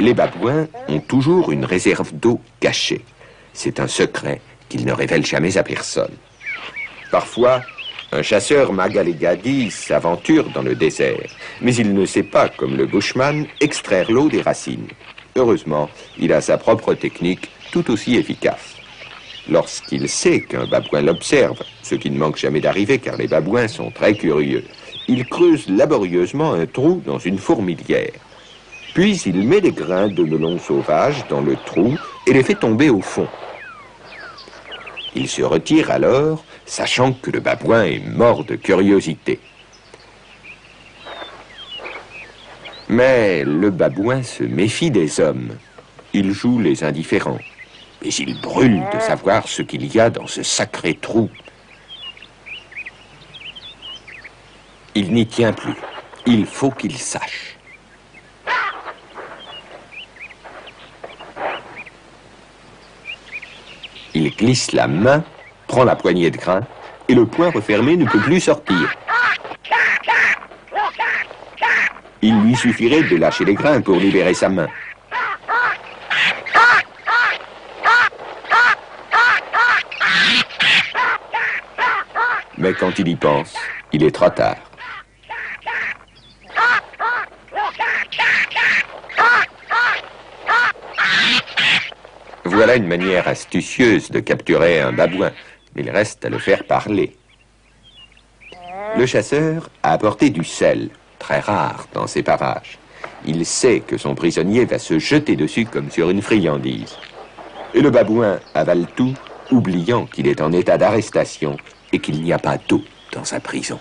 Les babouins ont toujours une réserve d'eau cachée. C'est un secret qu'ils ne révèlent jamais à personne. Parfois, un chasseur Magalegadi s'aventure dans le désert, mais il ne sait pas, comme le bushman, extraire l'eau des racines. Heureusement, il a sa propre technique tout aussi efficace. Lorsqu'il sait qu'un babouin l'observe, ce qui ne manque jamais d'arriver car les babouins sont très curieux, il creuse laborieusement un trou dans une fourmilière. Puis il met des grains de melon sauvage dans le trou et les fait tomber au fond. Il se retire alors, sachant que le babouin est mort de curiosité. Mais le babouin se méfie des hommes. Il joue les indifférents. Mais il brûle de savoir ce qu'il y a dans ce sacré trou. Il n'y tient plus. Il faut qu'il sache. Il glisse la main, prend la poignée de grains, et le poing refermé ne peut plus sortir. Il lui suffirait de lâcher les grains pour libérer sa main. Mais quand il y pense, il est trop tard. Voilà une manière astucieuse de capturer un babouin, mais il reste à le faire parler. Le chasseur a apporté du sel, très rare dans ces parages. Il sait que son prisonnier va se jeter dessus comme sur une friandise. Et le babouin avale tout, oubliant qu'il est en état d'arrestation et qu'il n'y a pas d'eau dans sa prison.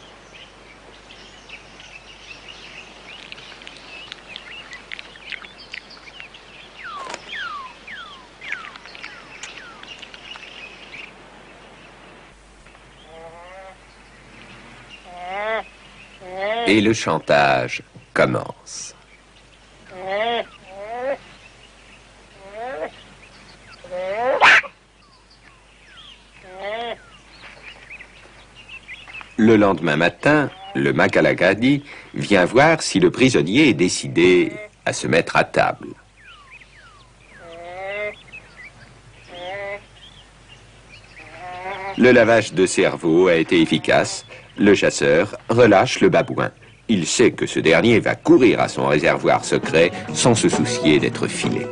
Et le chantage commence. Le lendemain matin, le Magalegadi vient voir si le prisonnier est décidé à se mettre à table. Le lavage de cerveau a été efficace. Le chasseur relâche le babouin. Il sait que ce dernier va courir à son réservoir secret sans se soucier d'être filé.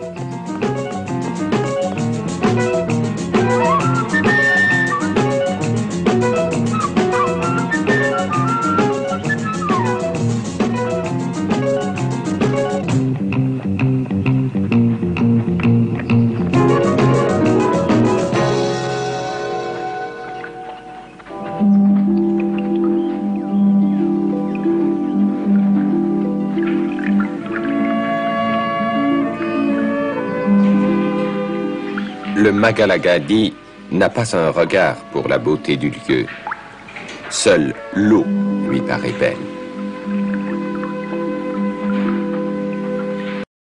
Le Magalegadi n'a pas un regard pour la beauté du lieu. Seule l'eau lui paraît belle.